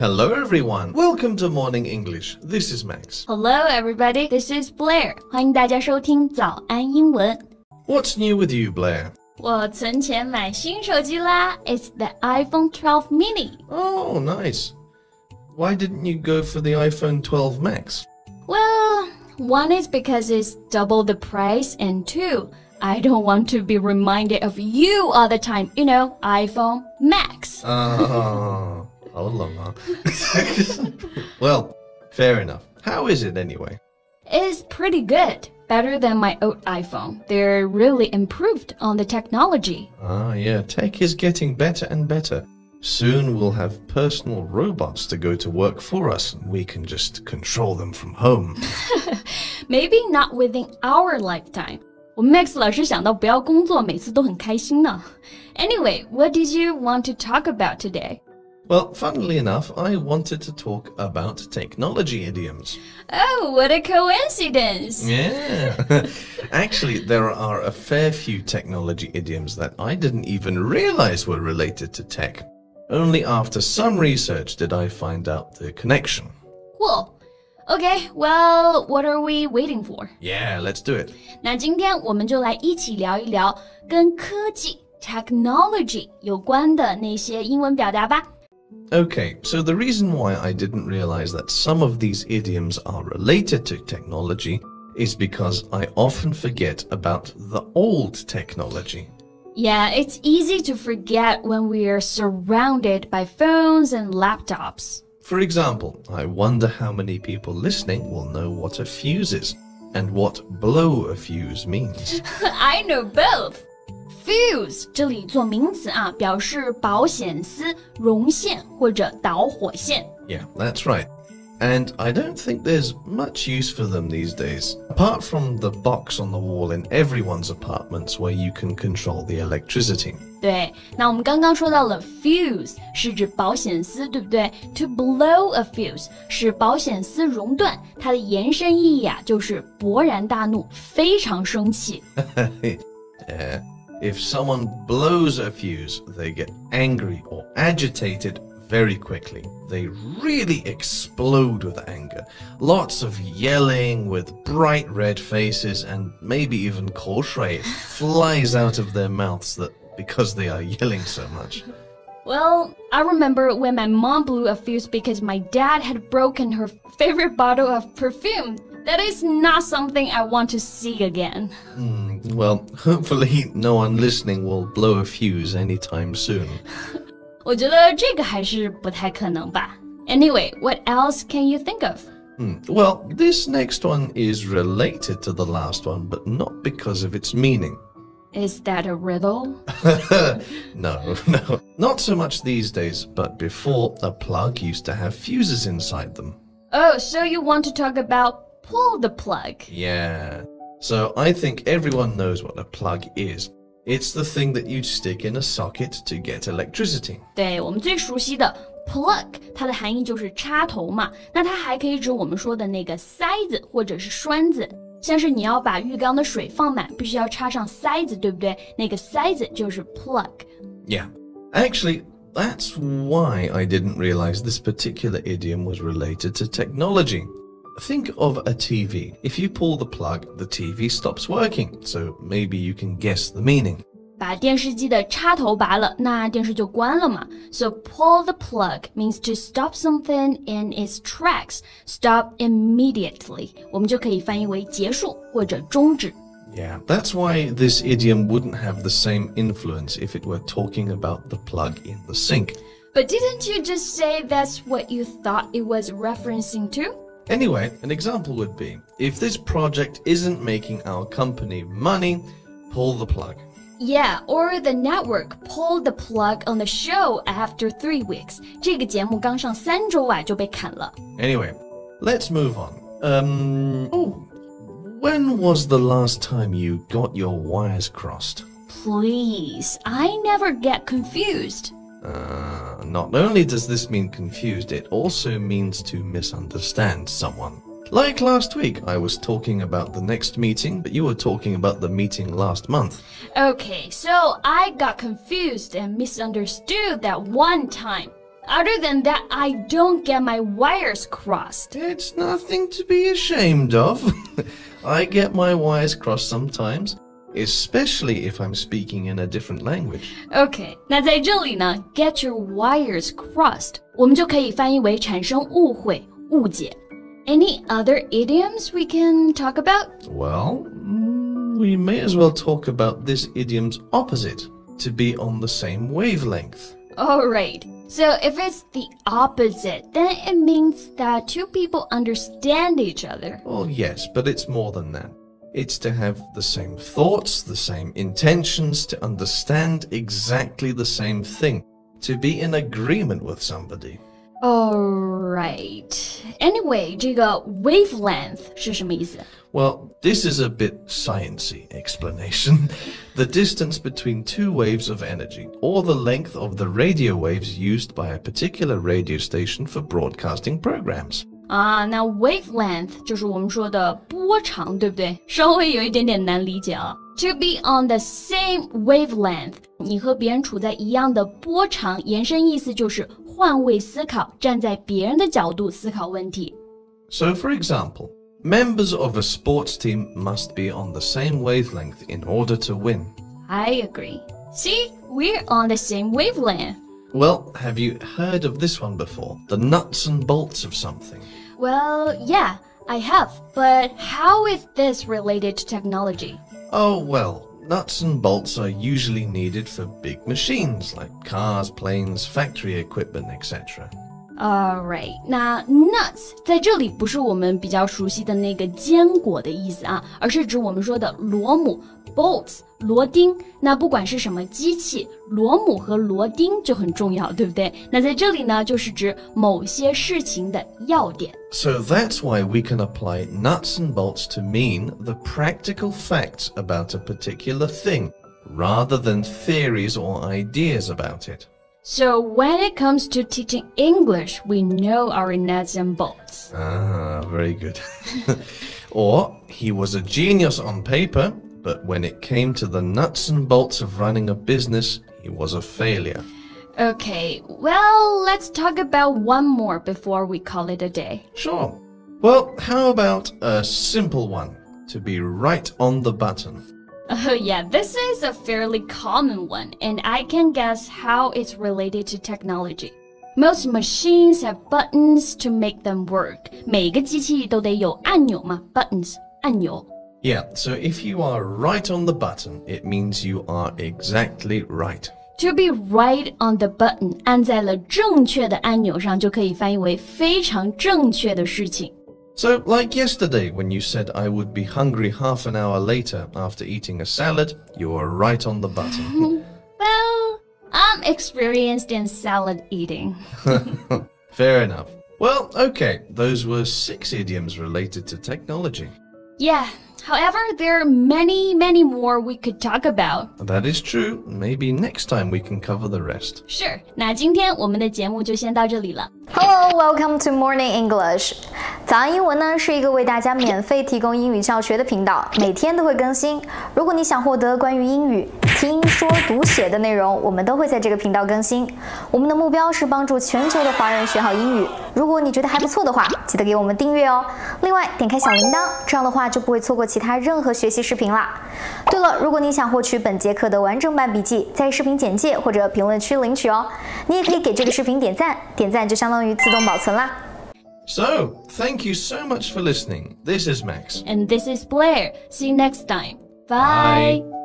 Hello everyone, welcome to Morning English. This is Max. Hello everybody, this is Blair. 欢迎大家收听早安英文。 What's new with you, Blair? 我存钱买新手机啦 It's the iPhone 12 mini. Oh, nice. Why didn't you go for the iPhone 12 Max? Well, one is because it's double the price, and two, I don't want to be reminded of you all the time. You know, iPhone Max. Hold on, Well, fair enough. How is it anyway? It's pretty good. Better than my old iPhone. They're really improved on the technology. Yeah, tech is getting better and better. Soon we'll have personal robots to go to work for us, and we can just control them from home. Maybe not within our lifetime. 我们 Max 老师想到不要工作，每次都很开心呢。Anyway, what did you want to talk about today? Well, funnily enough, I wanted to talk about technology idioms. Oh, what a coincidence! Yeah. Actually, there are a fair few technology idioms that I didn't even realize were related to tech. Only after some research did I find out the connection. Cool. Okay, well, what are we waiting for? Yeah, let's do it. 那今天我们就来一起聊一聊跟科技 technology 有关的那些英文表达吧。Okay, so the reason why I didn't realize that some of these idioms are related to technology is because I often forget about the old technology. Yeah, it's easy to forget when we are surrounded by phones and laptops. For example, I wonder how many people listening will know what a fuse is and what blow a fuse means. I know both. Fuse 这里做名词啊，表示保险丝、绒线或者导火线。Yeah, that's right. And I don't think there's much use for them these days, apart from the box on the wall in everyone's apartments where you can control the electricity. 对，那我们刚刚说到了 fuse 是指保险丝，对不对？ To blow a fuse 是保险丝熔断，它的延伸意义啊，就是勃然大怒，非常生气。If someone blows a fuse, they get angry or agitated very quickly. They really explode with anger. Lots of yelling with bright red faces and maybe even 口水 flies out of their mouths because they are yelling so much. Well, I remember when my mom blew a fuse because my dad had broken her favorite bottle of perfume. That is not something I want to see again. Well, hopefully no one listening will blow a fuse anytime soon. 我觉得这个还是不太可能吧。Anyway, what else can you think of? Well, this next one is related to the last one, but not because of its meaning. Is that a riddle? No. Not so much these days, but before, a plug used to have fuses inside them. Oh, so you want to talk about pull the plug? Yeah. So I think everyone knows what a plug is. It's the thing that you stick in a socket to get electricity. 对，我们最熟悉的 plug， 它的含义就是插头嘛。那它还可以指我们说的那个塞子或者是栓子。像是你要把浴缸的水放满，必须要插上塞子，对不对？那个塞子就是 plug. Yeah. Actually, that's why I didn't realize this particular idiom was related to technology. Think of a TV. If you pull the plug, the TV stops working. So maybe you can guess the meaning. 把电视机的插头拔了，那电视就关了嘛。So pull the plug means to stop something in its tracks. Stop immediately. 我们就可以翻译为结束或者终止。Yeah, that's why this idiom wouldn't have the same influence if it were talking about the plug in the sink. But didn't you just say that's what you thought it was referencing to? Anyway, an example would be, if this project isn't making our company money, pull the plug. Yeah, or the network pulled the plug on the show after 3 weeks. 这个节目刚上3周啊就被砍了。Anyway, let's move on. When was the last time you got your wires crossed? Please, I never get confused. Not only does this mean confused, it also means to misunderstand someone. Like last week, I was talking about the next meeting, but you were talking about the meeting last month. Okay, so I got confused and misunderstood that one time. other than that, I don't get my wires crossed. It's nothing to be ashamed of. I get my wires crossed sometimes, especially if I'm speaking in a different language. OK, 那在这里呢 get your wires crossed 我们就可以翻译为产生误会、误解。Any other idioms we can talk about? Well, we may as well talk about this idiom's opposite, to be on the same wavelength. All right. So if it's the opposite, then it means that two people understand each other. Well, yes, but it's more than that. It's to have the same thoughts, the same intentions, to understand exactly the same thing, to be in agreement with somebody. Alright. Anyway, 这个 wavelength 是什么意思？ Well, this is a bit sciencey explanation. The distance between two waves of energy, or the length of the radio waves used by a particular radio station for broadcasting programs. 那 wavelength 就是我们说的波长，对不对？稍微有一点点难理解啊。To be on the same wavelength， 你和别人处在一样的波长，延伸意思就是换位思考，站在别人的角度思考问题。So, for example, members of a sports team must be on the same wavelength in order to win. I agree. See, we're on the same wavelength. Well, have you heard of this one before? The nuts and bolts of something. Well, yeah, I have. But how is this related to technology? Oh, well, nuts and bolts are usually needed for big machines like cars, planes, factory equipment, etc. Alright, 那 nuts 在这里不是我们比较熟悉的那个坚果的意思啊，而是指我们说的螺母 bolts 螺钉。那不管是什么机器，螺母和螺钉就很重要，对不对？那在这里呢，就是指某些事情的要点。So that's why we can apply nuts and bolts to mean the practical facts about a particular thing, rather than theories or ideas about it. So when it comes to teaching English, we know our nuts and bolts. Ah, very good. Or, he was a genius on paper, but when it came to the nuts and bolts of running a business, he was a failure. Okay, well, let's talk about one more before we call it a day. Sure. Well, how about a simple one? To be right on the button. Oh yeah, this is a fairly common one, and I can guess how it's related to technology. Most machines have buttons to make them work. 每个机器都得有按钮嘛 buttons 按钮。Yeah, so if you are right on the button, it means you are exactly right. To be right on the button 按在了正确的按钮上，就可以翻译为非常正确的事情。So, like yesterday, when you said I would be hungry half an hour later after eating a salad, you were right on the button. Well, I'm experienced in salad eating. Fair enough. Well, okay, those were 6 idioms related to technology. Yeah, however, there are many, many more we could talk about. That is true. Maybe next time we can cover the rest. Sure. 那今天我们的节目就先到这里了。Hello, welcome to Morning English. 早安英文呢是一个为大家免费提供英语教学的频道，每天都会更新。如果你想获得关于英语听说读写的内容，我们都会在这个频道更新。我们的目标是帮助全球的华人学好英语。如果你觉得还不错的话，记得给我们订阅哦。另外，点开小铃铛，这样的话就不会错过其他任何学习视频啦。对了，如果你想获取本节课的完整版笔记，在视频简介或者评论区领取哦。你也可以给这个视频点赞，点赞就相当于自动保存啦。So, thank you so much for listening. This is Max. And this is Blair. See you next time. Bye. Bye.